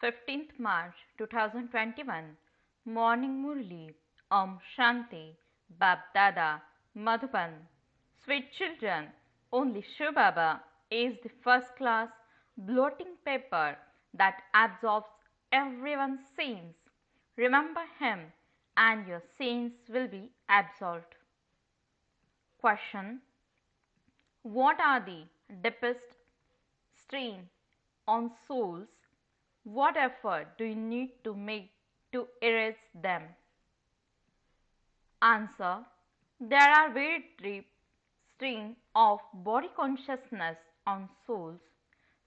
15th March 2021 Morning Murli Om Shanti BapDada Madhuban. Sweet children, only shivbaba is the first class blotting paper that absorbs everyone's sins. Remember him and your sins will be absolved. Question: what are the deepest strain on souls? What effort do you need to make to erase them? Answer: there are very deep strain of body consciousness on souls.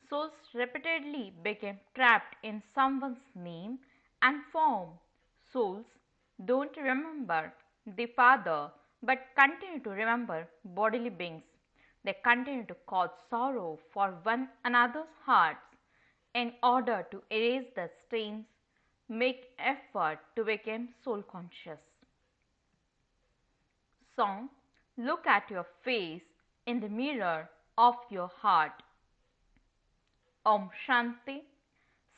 Souls repeatedly became trapped in someone's name and form. Souls don't remember the Father but continue to remember bodily beings. They continue to cause sorrow for one another's hearts. In order to erase the stains, make effort to become soul conscious. Song: look at your face in the mirror of your heart. Om Shanti.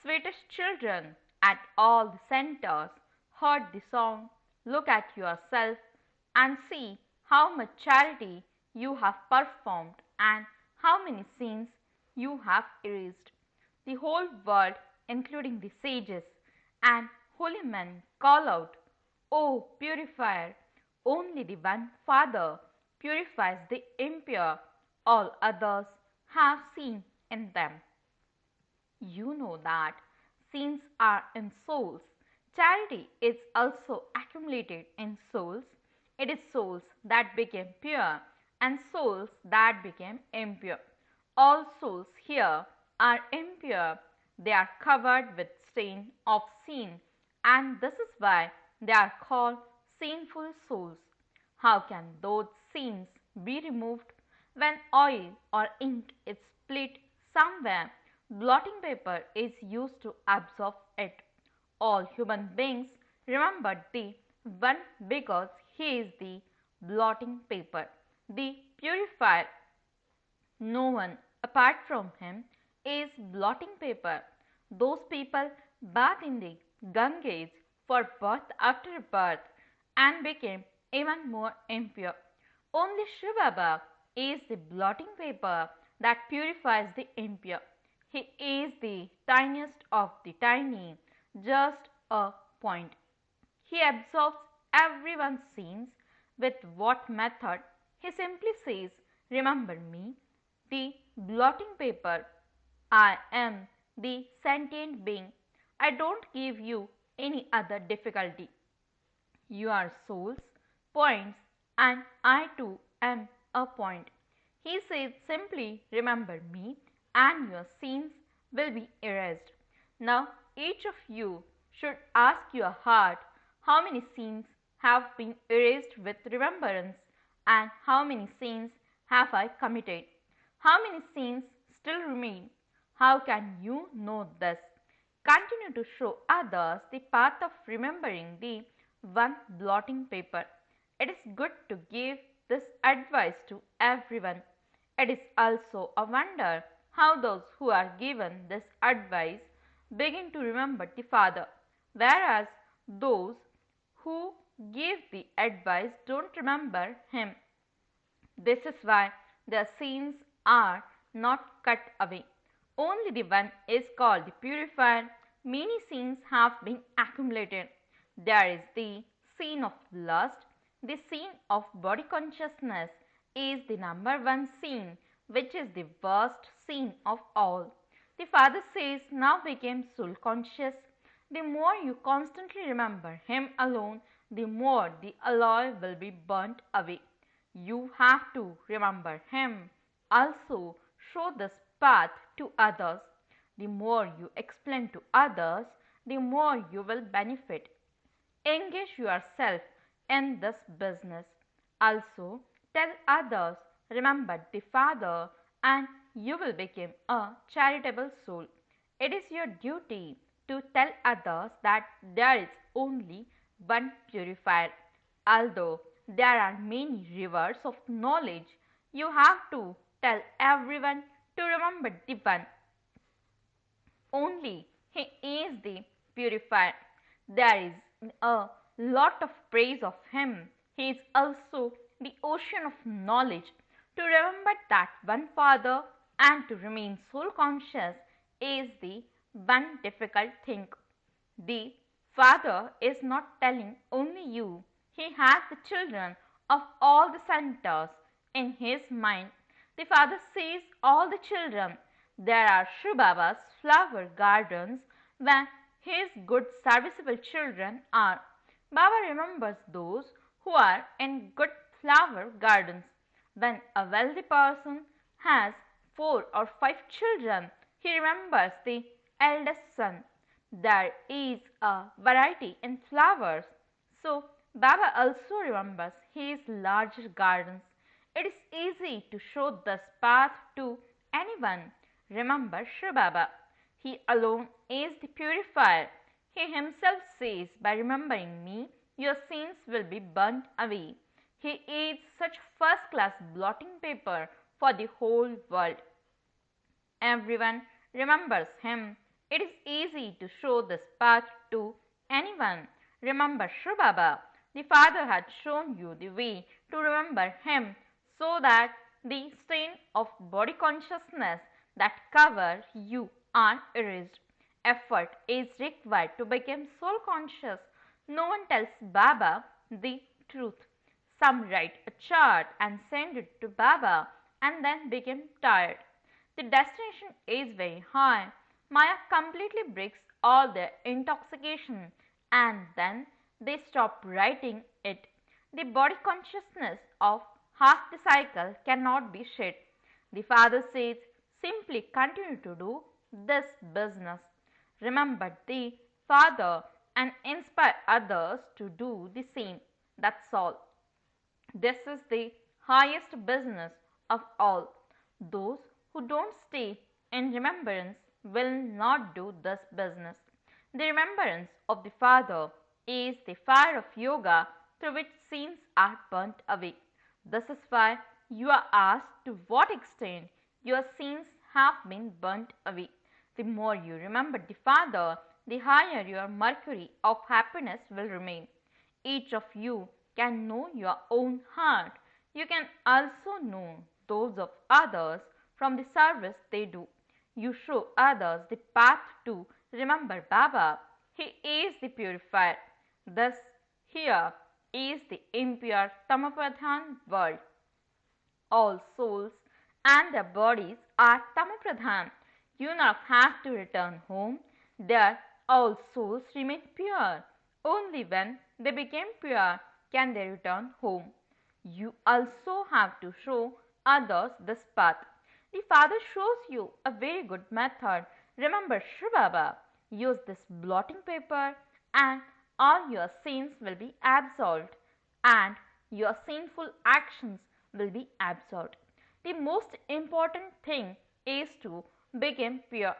Sweetest children at all the centers heard the song. Look at yourself and see how much charity you have performed and how many sins you have erased. The whole world, including the sages and holy men, call out, O purifier! Only the one Father purifies the impure, all others have sin in them. You know that sins are in souls. Charity is also accumulated in souls. It is souls that became pure and souls that became impure. All souls here are impure. They are covered with stain of sin, and this is why they are called sinful souls. How can those sins be removed? When oil or ink is split somewhere, blotting paper is used to absorb it. All human beings remember the one because he is the blotting paper, the purifier. No one apart from him is blotting paper. Those people bathe in the Ganges for birth after birth and became even more impure. Only shivbaba is the blotting paper that purifies the impure. He is the tiniest of the tiny, just a point. He absorbs everyone's sins. With what method? He simply says, remember me, the blotting paper. I am the sentient being. I don't give you any other difficulty. You are souls, points, and I too am a point. He says simply remember me and your sins will be erased. Now each of you should ask your heart how many sins have been erased with remembrance and how many sins have I committed. How many sins still remain? How can you know this? Continue to show others the path of remembering the one blotting paper. It is good to give this advice to everyone. It is also a wonder how those who are given this advice begin to remember the Father, whereas those who give the advice don't remember him. This is why their sins are not cut away. Only the one is called the purifier. Many sins have been accumulated. There is the sin of lust. The sin of body consciousness is the number one sin, which is the worst sin of all. The Father says, now become soul conscious. The more you constantly remember him alone, the more the alloy will be burnt away. You have to remember him. Also, show this path to others. The more you explain to others, the more you will benefit. Engage yourself in this business. Also, tell others, remember the Father, and you will become a charitable soul. It is your duty to tell others that there is only one purifier. Although there are many rivers of knowledge, you have to tell everyone to remember the one. Only He is the purifier. There is a lot of praise of him. He is also the ocean of knowledge. To remember that one Father and to remain soul conscious is the one difficult thing. The Father is not telling only you. He has the children of all the centers in his mind. The Father sees all the children. There are Shivbaba's flower gardens where his good serviceable children are. Baba remembers those who are in good flower gardens. When a wealthy person has 4 or 5 children, he remembers the eldest son. There is a variety in flowers. So Baba also remembers his larger gardens. It is easy to show this path to anyone. Remember Shri Baba. He alone is the purifier. He himself says, by remembering me, your sins will be burnt away. He is such first class blotting paper for the whole world. Everyone remembers him. It is easy to show this path to anyone. Remember Shri Baba. The Father had shown you the way to remember him so that the stain of body consciousness that cover you are erased. Effort is required to become soul conscious. No one tells Baba the truth. Some write a chart and send it to Baba and then become tired. The destination is very high. Maya completely breaks all their intoxication and then they stop writing it. The body consciousness of half the cycle cannot be shed. The Father says, simply continue to do this business. Remember the Father and inspire others to do the same. That's all. This is the highest business of all. Those who don't stay in remembrance will not do this business. The remembrance of the Father is the fire of yoga through which sins are burnt away. This is why you are asked to what extent your sins have been burnt away. The more you remember the Father, the higher your mercury of happiness will remain. Each of you can know your own heart. You can also know those of others from the service they do. You show others the path to remember Baba. He is the purifier. Thus, here is the impure Tamapradhan world. All souls and their bodies are Tamapradhan. You not have to return home. There, all souls remain pure. Only when they became pure can they return home. You also have to show others this path. The Father shows you a very good method. Remember Shri Baba. Use this blotting paper and all your sins will be absolved and your sinful actions will be absolved. The most important thing is to become pure.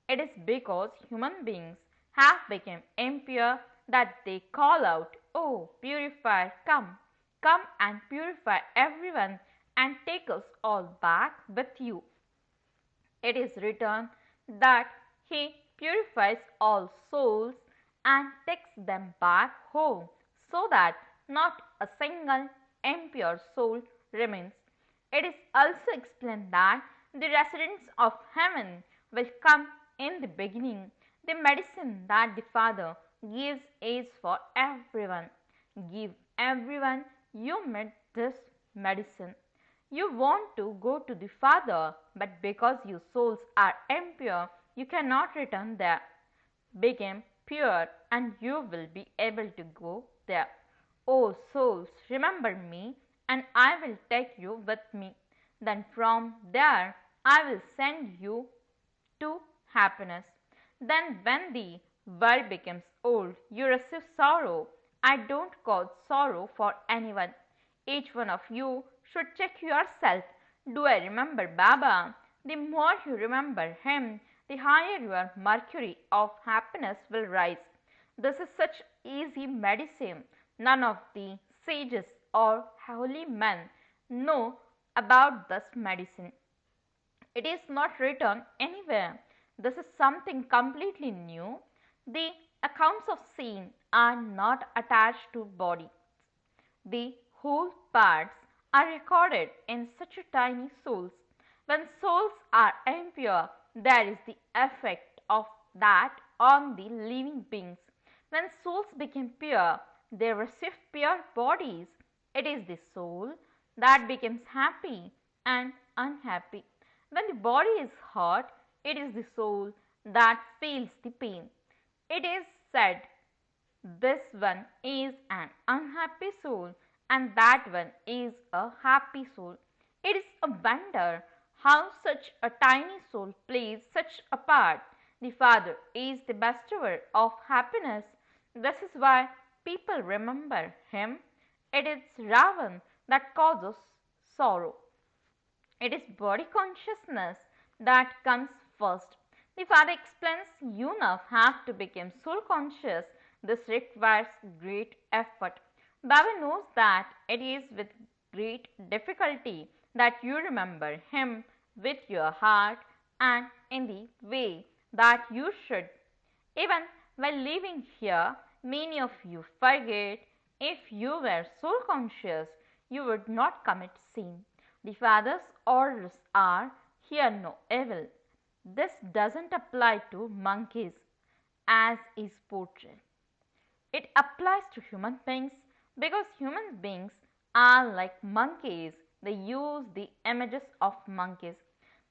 It is because human beings have become impure that they call out, "Oh, purifier, come, come and purify everyone and take us all back with you." It is written that he purifies all souls and takes them back home so that not a single impure soul remains. It is also explained that the residents of heaven will come in the beginning. The medicine that the Father gives is for everyone. Give everyone you meet this medicine. You want to go to the Father, but because your souls are impure, you cannot return there. Become pure and you will be able to go there. O souls, remember me and I will take you with me. Then from there I will send you to happiness. Then when the world becomes old, you receive sorrow. I don't cause sorrow for anyone. Each one of you should check yourself. Do I remember Baba? The more you remember him, the higher your mercury of happiness will rise. This is such easy medicine. None of the sages or holy men know about this medicine. It is not written anywhere. This is something completely new. The accounts of sin are not attached to body. The whole parts are recorded in such a tiny souls. When souls are impure, there is the effect of that on the living beings. When souls become pure, they receive pure bodies. It is the soul that becomes happy and unhappy. When the body is hot, it is the soul that feels the pain. It is said this one is an unhappy soul and that one is a happy soul. It is a wonder how such a tiny soul plays such a part. The Father is the bestower of happiness. This is why people remember him. It is Ravan that causes sorrow. It is body consciousness that comes first. The Father explains you now have to become soul conscious. This requires great effort. Baba knows that it is with great difficulty that you remember him with your heart and in the way that you should. Even while living here, many of you forget. If you were soul conscious, you would not commit sin. The Father's orders are, hear no evil. This doesn't apply to monkeys as is portrayed. It applies to human beings because human beings are like monkeys. They use the images of monkeys.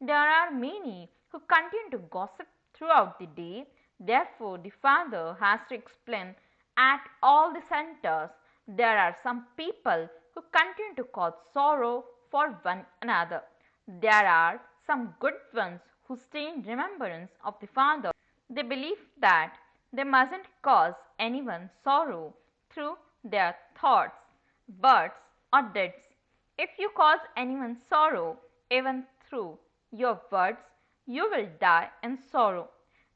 There are many who continue to gossip throughout the day. Therefore, the Father has to explain at all the centers. There are some people who continue to cause sorrow for one another. There are some good ones who stay in remembrance of the Father. They believe that they mustn't cause anyone sorrow through their thoughts, words, or deeds. If you cause anyone sorrow, even through your words, you will die in sorrow.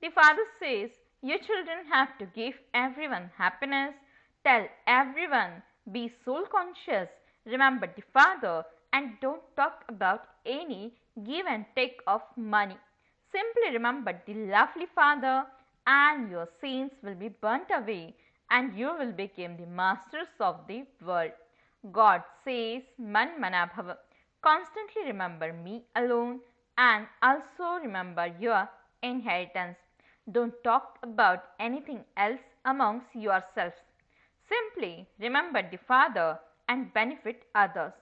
The Father says, your children have to give everyone happiness, tell everyone, be soul conscious, remember the Father, and don't talk about any give and take of money. Simply remember the lovely Father and your sins will be burnt away and you will become the masters of the world. God says, Man Mana Bhava. Constantly remember me alone and also remember your inheritance. Don't talk about anything else amongst yourselves. Simply remember the Father and benefit others.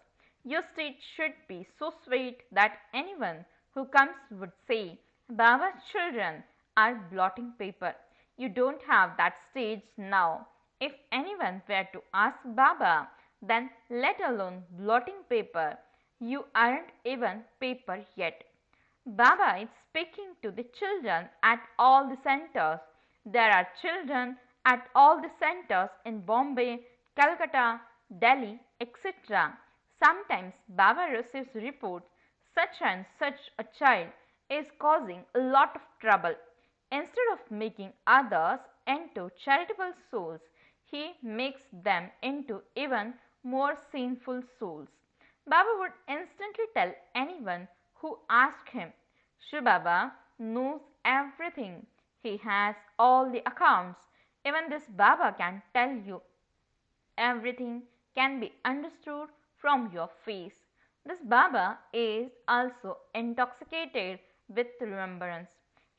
Your state should be so sweet that anyone who comes would say, Baba's children are blotting paper. You don't have that stage now. If anyone were to ask Baba, then let alone blotting paper, you aren't even paper yet. Baba is speaking to the children at all the centers. There are children at all the centers in Bombay, Calcutta, Delhi, etc. Sometimes Baba receives reports such and such a child is causing a lot of trouble. Instead of making others into charitable souls, he makes them into even more sinful souls. Baba would instantly tell anyone who asked him. Shivbaba knows everything. He has all the accounts. Even this Baba can tell you. Everything can be understood from your face. This Baba is also intoxicated with remembrance.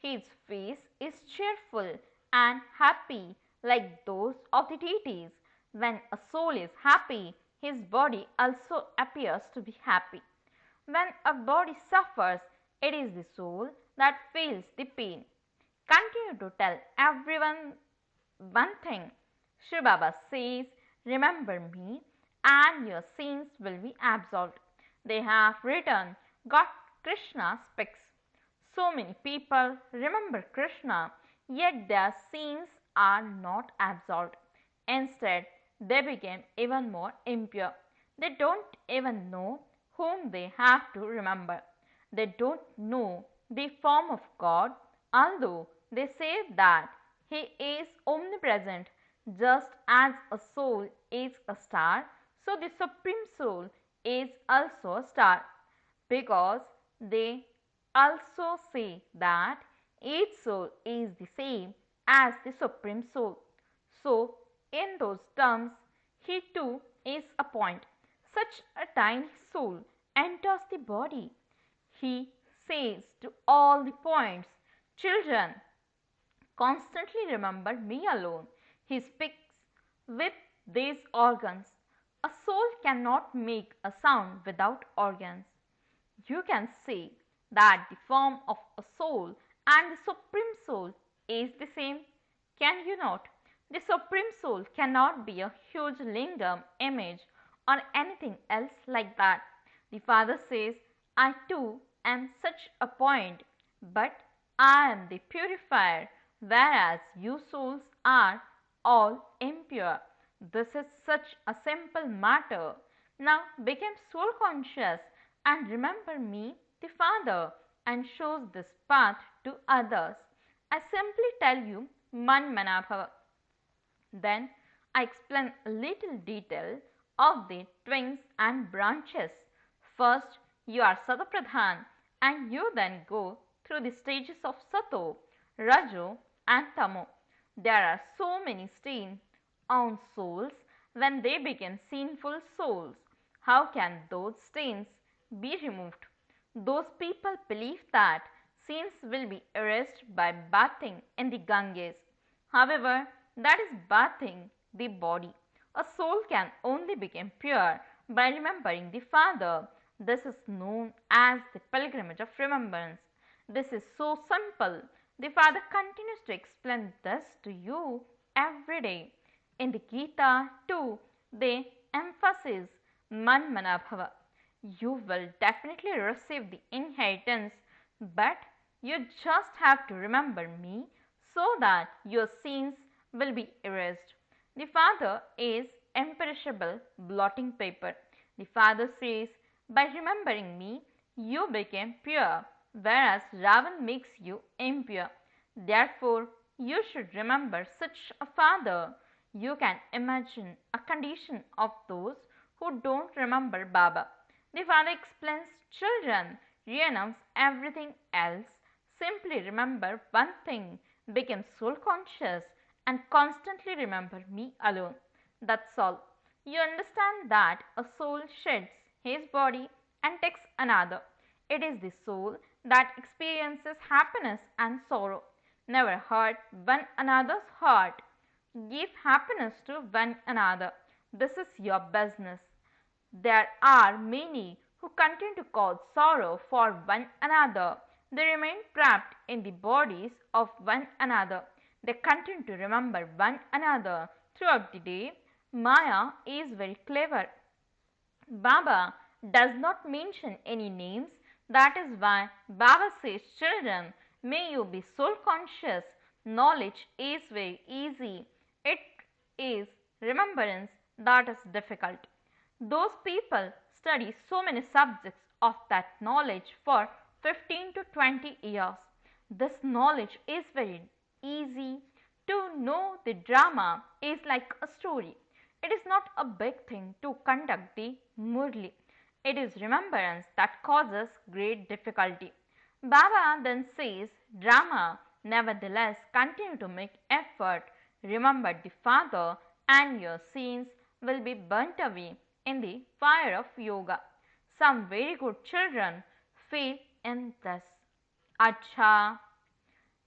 His face is cheerful and happy like those of the deities. When a soul is happy, his body also appears to be happy. When a body suffers, it is the soul that feels the pain. Continue to tell everyone one thing. Shiv Baba says, remember me and your sins will be absolved. They have written, God Krishna speaks. So many people remember Krishna, yet their sins are not absolved. Instead, they became even more impure. They don't even know whom they have to remember. They don't know the form of God, although they say that He is omnipresent. Just as a soul is a star, so the Supreme Soul is also a star, because they also say that Each soul is the same as the Supreme Soul. So, in those terms, he too is a point. Such a tiny soul enters the body. He says to all the points, children, constantly remember me alone. He speaks with these organs. A soul cannot make a sound without organs. You can say that the form of a soul and the Supreme Soul is the same. Can you not? The Supreme Soul cannot be a huge lingam image or anything else like that. The Father says, I too am such a point, but I am the purifier, whereas you souls are all impure. This is such a simple matter. Now become soul conscious and remember me, the Father, and shows this path to others. I simply tell you, Man Manabhava. Then I explain a little detail of the twins and branches. First, you are Satapradhan and you then go through the stages of Sato, Rajo and Tamo. There are so many stains on souls when they become sinful souls. How can those stains be removed? Those people believe that sins will be erased by bathing in the Ganges. However, that is bathing the body. A soul can only become pure by remembering the Father. This is known as the pilgrimage of remembrance. This is so simple. The Father continues to explain this to you every day. In the Gita too, they emphasize Man Manabhava. You will definitely receive the inheritance, but you just have to remember me so that your sins will be erased. The Father is imperishable blotting paper. The Father says, by remembering me, you became pure, whereas Ravan makes you impure. Therefore, you should remember such a Father. You can imagine a condition of those who don't remember Baba. The Father explains, children, renounce everything else. Simply remember one thing, become soul conscious and constantly remember me alone. That's all. You understand that a soul sheds his body and takes another. It is the soul that experiences happiness and sorrow. Never hurt one another's heart. Give happiness to one another. This is your business. There are many who continue to cause sorrow for one another. They remain trapped in the bodies of one another. They continue to remember one another throughout the day. Maya is very clever. Baba does not mention any names. That is why Baba says, children, may you be soul conscious. Knowledge is very easy. It is remembrance that is difficult. Those people study so many subjects of that knowledge for 15 to 20 years. This knowledge is very easy. To know the drama is like a story. It is not a big thing to conduct the Murli. It is remembrance that causes great difficulty. Baba then says, drama, nevertheless, continue to make effort. Remember the Father and your sins will be burnt away in the fire of yoga. Some very good children fail in this. Acha,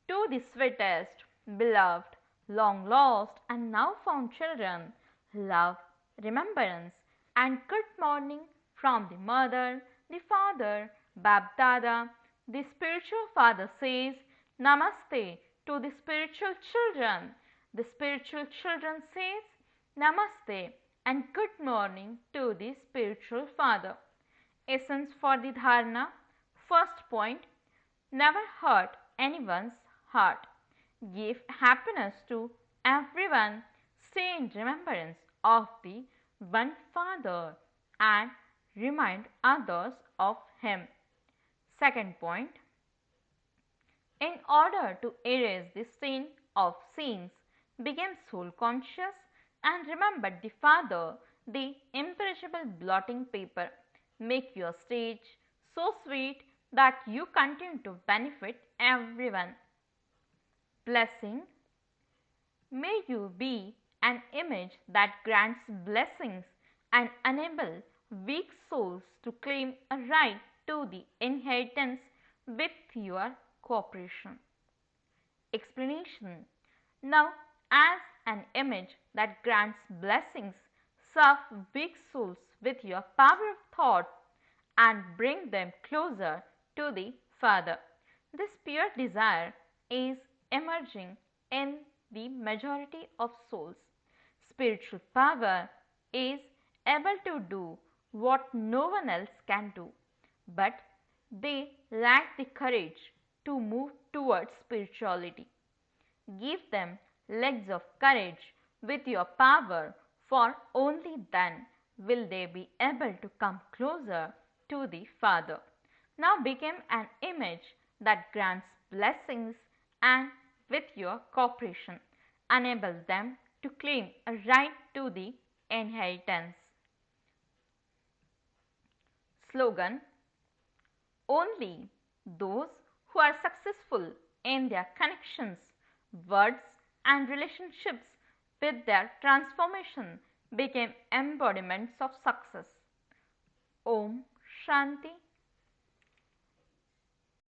to the sweetest, beloved, long lost and now found children, love, remembrance and good morning from the mother, the father, BapDada. The spiritual father says, Namaste to the spiritual children. The spiritual children says, Namaste and good morning to the spiritual father. Essence for the dharana. First point, never hurt anyone's heart. Give happiness to everyone. Stay in remembrance of the one Father and remind others of Him. Second point, in order to erase the stain of sins, become soul conscious and remember the Father, the imperishable blotting paper. Make your stage so sweet that you continue to benefit everyone. Blessing. May you be an image that grants blessings and enable weak souls to claim a right to the inheritance with your cooperation. Explanation. Now, as an image that grants blessings, serve weak souls with your power of thought and bring them closer to the Father. This pure desire is emerging in the majority of souls. Spiritual power is able to do what no one else can do, but they lack the courage to move towards spirituality. Give them legs of courage with your power, for only then will they be able to come closer to the Father. Now become an image that grants blessings and with your cooperation enable them to claim a right to the inheritance. Slogan. Only those who are successful in their connections, words and relationships with their transformation became embodiments of success. Om Shanti